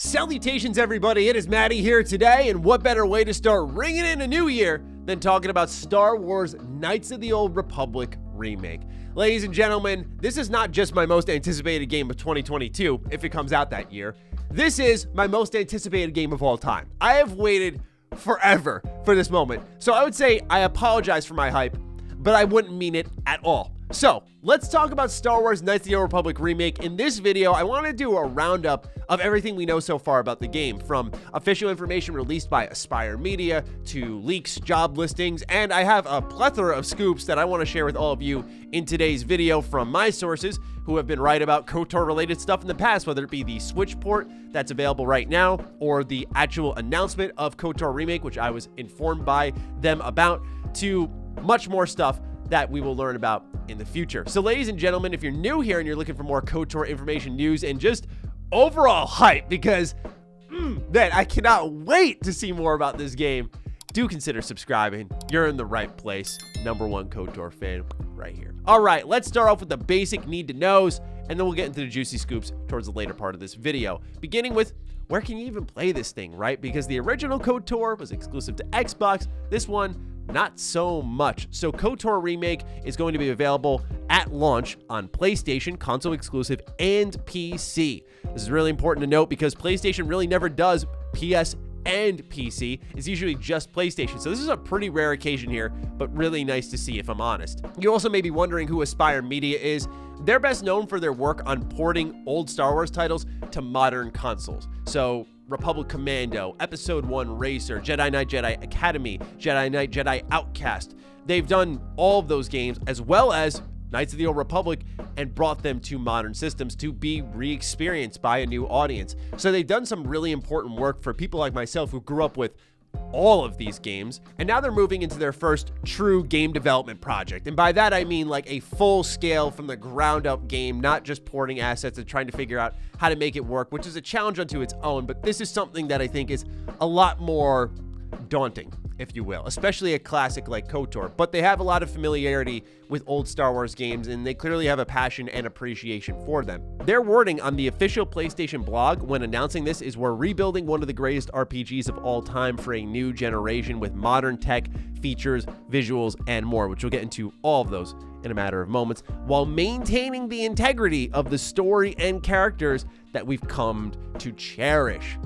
Salutations, everybody. It is Matty here today, and what better way to start ringing in a new year than talking about Star Wars Knights of the Old Republic Remake. Ladies and gentlemen, this is not just my most anticipated game of 2022, if it comes out that year. This is my most anticipated game of all time. I have waited forever for this moment, so I would say I apologize for my hype, but I wouldn't mean it at all. So, let's talk about Star Wars Knights of the Old Republic Remake. In this video, I want to do a roundup of everything we know so far about the game, from official information released by Aspire Media to leaks, job listings, and I have a plethora of scoops that I want to share with all of you in today's video from my sources who have been right about KOTOR-related stuff in the past, whether it be the Switch port that's available right now or the actual announcement of KOTOR Remake, which I was informed by them about, to much more stuff that we will learn about in the future. So ladies and gentlemen, if you're new here and you're looking for more KOTOR information, news, and just overall hype, because man, I cannot wait to see more about this game, do consider subscribing. You're in the right place. #1 KOTOR fan right here. All right, let's start off with the basic need to knows, and then we'll get into the juicy scoops towards the later part of this video, beginning with where can you even play this thing, right? Because the original KOTOR was exclusive to Xbox. This one, not so much. So KOTOR Remake is going to be available at launch on PlayStation, console exclusive, and PC. This is really important to note because PlayStation really never does PS and PC. It's usually just PlayStation. So this is a pretty rare occasion here, but really nice to see if I'm honest. You also may be wondering who Aspire Media is. They're best known for their work on porting old Star Wars titles to modern consoles. So Republic Commando, Episode 1 Racer, Jedi Knight Jedi Academy, Jedi Knight Jedi Outcast. They've done all of those games as well as Knights of the Old Republic and brought them to modern systems to be re-experienced by a new audience. So they've done some really important work for people like myself who grew up with all of these games, and now they're moving into their first true game development project. And by that I mean like a full scale from the ground up game, not just porting assets and trying to figure out how to make it work, which is a challenge unto its own, but this is something that I think is a lot more daunting, if you will, especially a classic like KOTOR. But they have a lot of familiarity with old Star Wars games, and they clearly have a passion and appreciation for them. Their wording on the official PlayStation blog when announcing this is, "We're rebuilding one of the greatest RPGs of all time for a new generation with modern tech, features, visuals, and more," which we'll get into all of those in a matter of moments, while maintaining the integrity of the story and characters that we've come to cherish.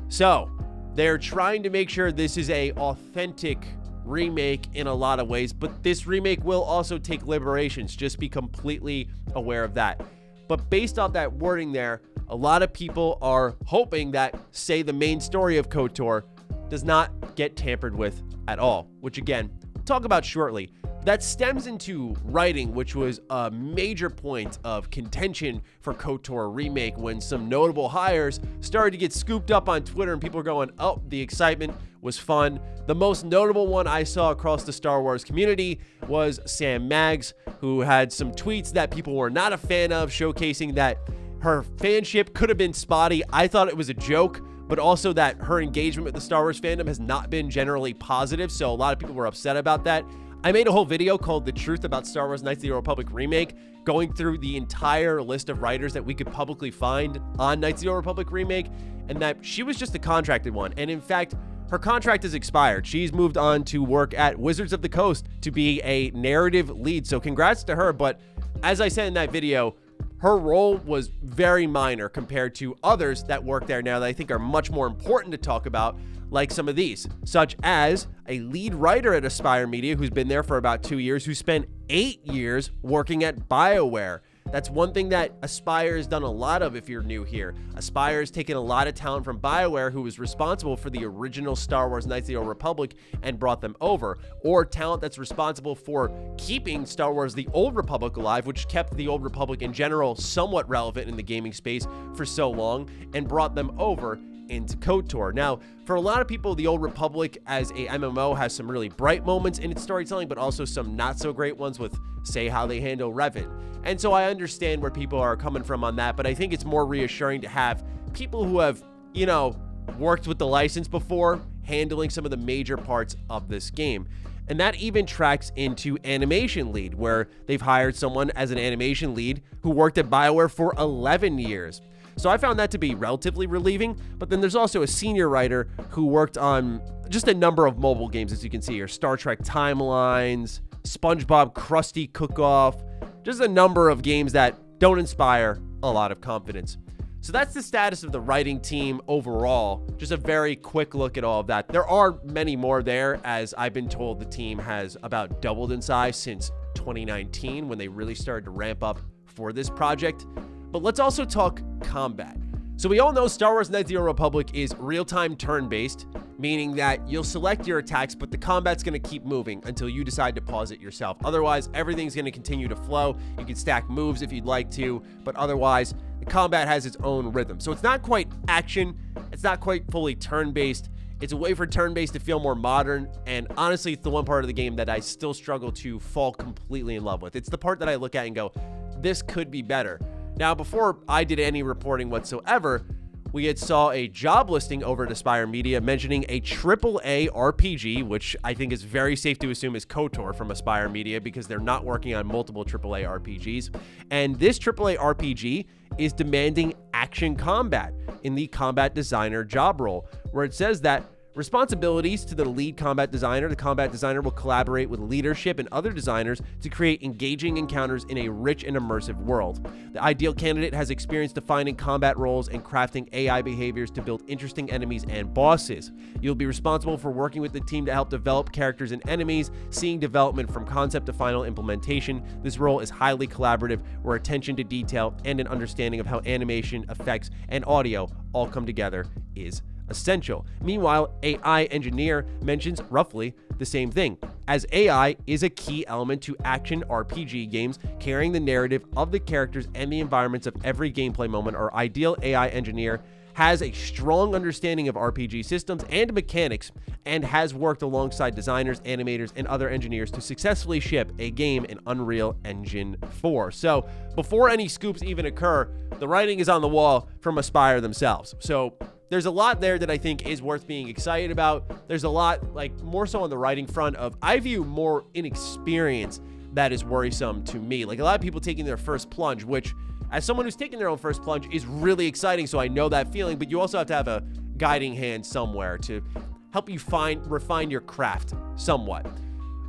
So they're trying to make sure this is a authentic remake in a lot of ways, but this remake will also take liberations. Just be completely aware of that. But based off that wording there, a lot of people are hoping that, say, the main story of KOTOR does not get tampered with at all, which again, we'll talk about shortly. That stems into writing, which was a major point of contention for KOTOR Remake when some notable hires started to get scooped up on Twitter and people were going, oh, the excitement was fun. The most notable one I saw across the Star Wars community was Sam Maggs, who had some tweets that people were not a fan of, showcasing that her fanship could have been spotty. I thought it was a joke, but also that her engagement with the Star Wars fandom has not been generally positive, so a lot of people were upset about that. I made a whole video called The Truth About Star Wars Knights of the Old Republic Remake, going through the entire list of writers that we could publicly find on Knights of the Old Republic Remake, and that she was just a contracted one. And in fact, her contract has expired. She's moved on to work at Wizards of the Coast to be a narrative lead, so congrats to her. But as I said in that video, her role was very minor compared to others that work there now that I think are much more important to talk about, like some of these, such as a lead writer at Aspire Media who's been there for about 2 years, who spent 8 years working at BioWare. That's one thing that Aspire has done a lot of if you're new here. Aspire has taken a lot of talent from BioWare, who was responsible for the original Star Wars Knights of the Old Republic, and brought them over, or talent that's responsible for keeping Star Wars The Old Republic alive, which kept the Old Republic in general somewhat relevant in the gaming space for so long, and brought them over into KOTOR. Now, for a lot of people, the Old Republic as a MMO has some really bright moments in its storytelling, but also some not so great ones with, say, how they handle Revan. And so I understand where people are coming from on that, but I think it's more reassuring to have people who have, you know, worked with the license before handling some of the major parts of this game. And that even tracks into animation lead, where they've hired someone as an animation lead who worked at BioWare for 11 years. So I found that to be relatively relieving. But then there's also a senior writer who worked on just a number of mobile games, as you can see here. Star Trek Timelines, SpongeBob Krusty Cook-Off, just a number of games that don't inspire a lot of confidence. So that's the status of the writing team overall. Just a very quick look at all of that. There are many more there, as I've been told the team has about doubled in size since 2019 when they really started to ramp up for this project. But let's also talk combat. So we all know Star Wars Knights of the Old Republic is real-time turn-based, meaning that you'll select your attacks, but the combat's going to keep moving until you decide to pause it yourself. Otherwise, everything's going to continue to flow. You can stack moves if you'd like to, but otherwise, the combat has its own rhythm. So it's not quite action. It's not quite fully turn-based. It's a way for turn-based to feel more modern, and honestly, it's the one part of the game that I still struggle to fall completely in love with. It's the part that I look at and go, this could be better. Now, before I did any reporting whatsoever, we had saw a job listing over at Aspire Media mentioning a AAA RPG, which I think is very safe to assume is KOTOR from Aspire Media because they're not working on multiple AAA RPGs. And this AAA RPG is demanding action combat in the combat designer job role, where it says that responsibilities to the lead combat designer. The combat designer will collaborate with leadership and other designers to create engaging encounters in a rich and immersive world. The ideal candidate has experience defining combat roles and crafting AI behaviors to build interesting enemies and bosses. You'll be responsible for working with the team to help develop characters and enemies, seeing development from concept to final implementation. This role is highly collaborative, where attention to detail and an understanding of how animation, effects, and audio all come together is essential. Meanwhile, AI engineer mentions roughly the same thing, as AI is a key element to action RPG games, carrying the narrative of the characters and the environments of every gameplay moment. Our ideal AI engineer has a strong understanding of RPG systems and mechanics, and has worked alongside designers, animators, and other engineers to successfully ship a game in Unreal Engine 4. So before any scoops even occur, the writing is on the wall from Aspire themselves. So there's a lot there that I think is worth being excited about. There's a lot, like, more so on the writing front of, I view more inexperience that is worrisome to me. Like, a lot of people taking their first plunge, which, as someone who's taking their own first plunge, is really exciting, so I know that feeling, but you also have to have a guiding hand somewhere to help you refine your craft somewhat.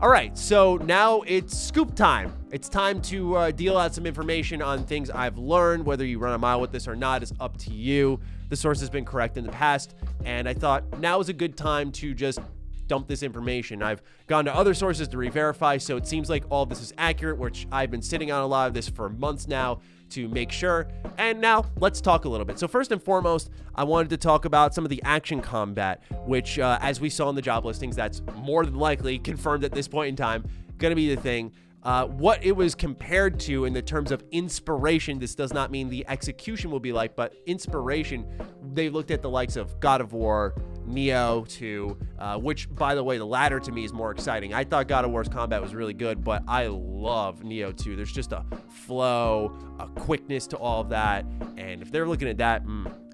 All right, so now it's scoop time. It's time to deal out some information on things I've learned. Whether you run a mile with this or not is up to you. The source has been correct in the past, and I thought now is a good time to just dump this information. I've gone to other sources to re-verify, so it seems like all of this is accurate, which I've been sitting on a lot of this for months now to make sure. And now let's talk a little bit. So first and foremost, I wanted to talk about some of the action combat, which as we saw in the job listings, that's more than likely confirmed at this point in time, going to be the thing. What it was compared to in the terms of inspiration, this does not mean the execution will be like, but inspiration, they looked at the likes of God of War, Neo 2, which, by the way, the latter to me is more exciting. I thought God of War's combat was really good, but I love Neo 2. There's just a flow, a quickness to all of that, and if they're looking at that,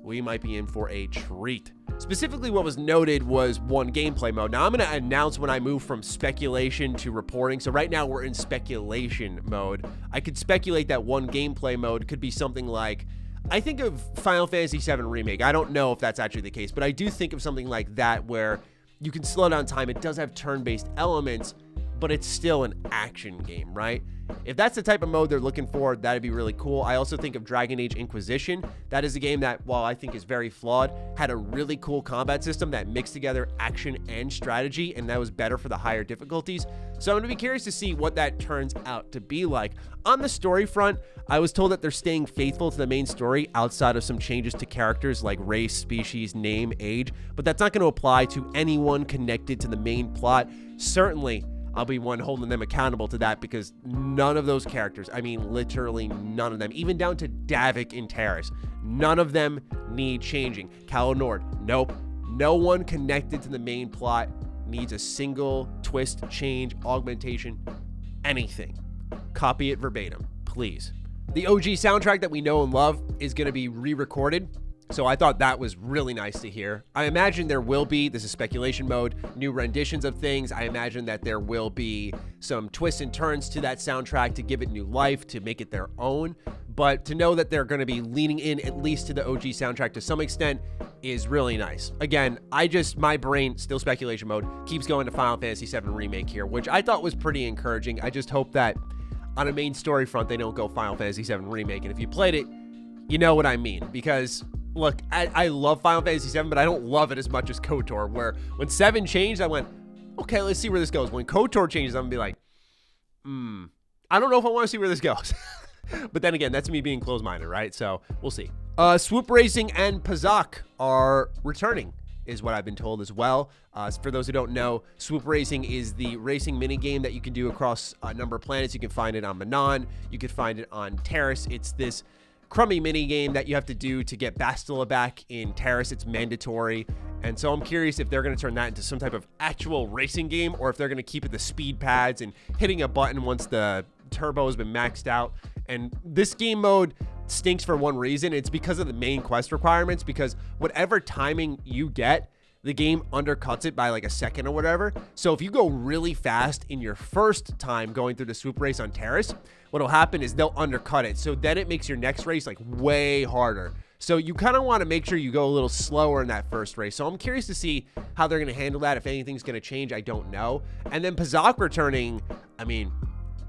we might be in for a treat. Specifically, what was noted was one gameplay mode. Now, I'm going to announce when I move from speculation to reporting. So right now, we're in speculation mode. I could speculate that one gameplay mode could be something like, I think of Final Fantasy VII Remake. I don't know if that's actually the case, but I do think of something like that where you can slow down time. It does have turn-based elements, but it's still an action game, right? If that's the type of mode they're looking for, that'd be really cool. I also think of Dragon Age Inquisition. That is a game that, while I think is very flawed, had a really cool combat system that mixed together action and strategy, and that was better for the higher difficulties. So I'm going to be curious to see what that turns out to be like. On the story front, I was told that they're staying faithful to the main story outside of some changes to characters like race, species, name, age, but that's not going to apply to anyone connected to the main plot. Certainly, I'll be one holding them accountable to that, because none of those characters, I mean literally none of them, even down to Davik and Terrace, none of them need changing. Cal Nord, nope. No one connected to the main plot needs a single twist, change, augmentation, anything. Copy it verbatim, please. The OG soundtrack that we know and love is going to be re-recorded. So I thought that was really nice to hear. I imagine there will be, this is speculation mode, new renditions of things. I imagine that there will be some twists and turns to that soundtrack to give it new life, to make it their own. But to know that they're going to be leaning in at least to the OG soundtrack to some extent is really nice. Again, my brain, still speculation mode, keeps going to Final Fantasy VII Remake here, which I thought was pretty encouraging. I just hope that on a main story front, they don't go Final Fantasy VII Remake. And if you played it, you know what I mean. Because, look, I love Final Fantasy VII, but I don't love it as much as KOTOR, where when 7 changed, I went, okay, let's see where this goes. When KOTOR changes, I'm going to be like, I don't know if I want to see where this goes. But then again, that's me being closed-minded, right? So we'll see. Swoop Racing and Pazak are returning, is what I've been told as well. For those who don't know, Swoop Racing is the racing minigame that you can do across a number of planets. You can find it on Manon. You can find it on Terrace. It's this crummy minigame that you have to do to get Bastila back in Terrace. It's mandatory. And so I'm curious if they're going to turn that into some type of actual racing game, or if they're going to keep it the speed pads and hitting a button once the turbo has been maxed out. And this game mode stinks for one reason. It's because of the main quest requirements, because whatever timing you get, the game undercuts it by like a second or whatever. So if you go really fast in your first time going through the swoop race on Terrace, what'll happen is they'll undercut it. So then it makes your next race like way harder. So you kind of want to make sure you go a little slower in that first race. So I'm curious to see how they're going to handle that. If anything's going to change, I don't know. And then Pazak returning, I mean,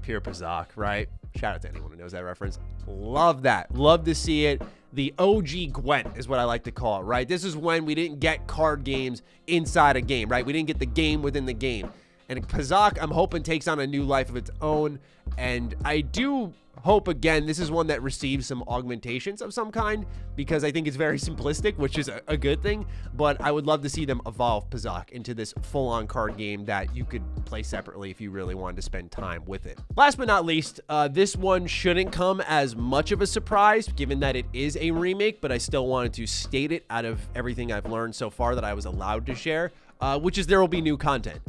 pure Pazak, right? Shout out to anyone who knows that reference. Love that. Love to see it. The OG Gwent is what I like to call it, right? This is when we didn't get card games inside a game, right? We didn't get the game within the game. And Pazak, I'm hoping, takes on a new life of its own. And I do hope, again, this is one that receives some augmentations of some kind, because I think it's very simplistic, which is a good thing. But I would love to see them evolve Pazak into this full-on card game that you could play separately if you really wanted to spend time with it. Last but not least, this one shouldn't come as much of a surprise, given that it is a remake, but I still wanted to state it out of everything I've learned so far that I was allowed to share, which is there will be new content.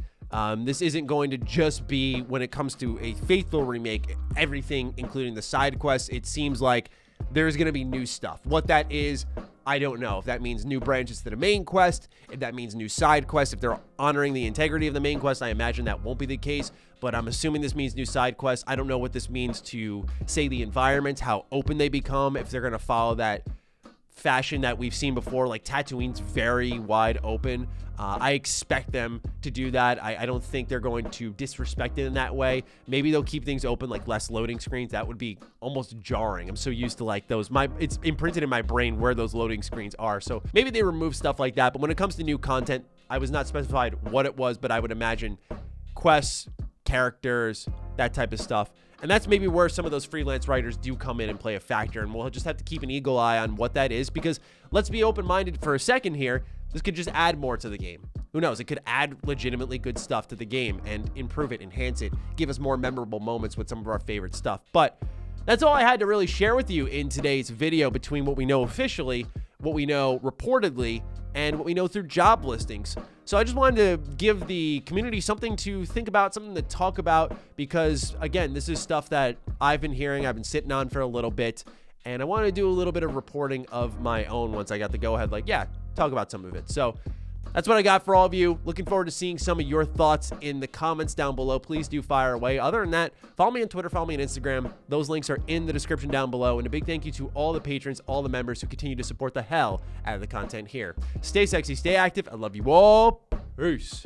This isn't going to just be, when it comes to a faithful remake, everything, including the side quests. It seems like there's going to be new stuff. What that is, I don't know. If that means new branches to the main quest, if that means new side quests, if they're honoring the integrity of the main quest, I imagine that won't be the case, but I'm assuming this means new side quests. I don't know what this means to, say, the environments, how open they become, if they're going to follow that fashion that we've seen before. Like, Tatooine's very wide open. I expect them to do that. I don't think they're going to disrespect it in that way. Maybe they'll keep things open, like less loading screens. That would be almost jarring. I'm so used to like those. It's imprinted in my brain where those loading screens are. So maybe they remove stuff like that. But when it comes to new content, I was not specified what it was, but I would imagine quests, characters, that type of stuff. And that's maybe where some of those freelance writers do come in and play a factor. And we'll just have to keep an eagle eye on what that is, because let's be open-minded for a second here. This could just add more to the game. Who knows? It could add legitimately good stuff to the game and improve it, enhance it, give us more memorable moments with some of our favorite stuff. But that's all I had to really share with you in today's video, between what we know officially, what we know reportedly, and what we know through job listings. So I just wanted to give the community something to think about, something to talk about, because, again, this is stuff that I've been hearing, I've been sitting on for a little bit, and I wanted to do a little bit of reporting of my own once I got the go-ahead, like, yeah, talk about some of it. So that's what I got for all of you. Looking forward to seeing some of your thoughts in the comments down below. Please do fire away. Other than that, follow me on Twitter, follow me on Instagram. Those links are in the description down below. And a big thank you to all the patrons, all the members who continue to support the hell out of the content here. Stay sexy, stay active. I love you all. Peace.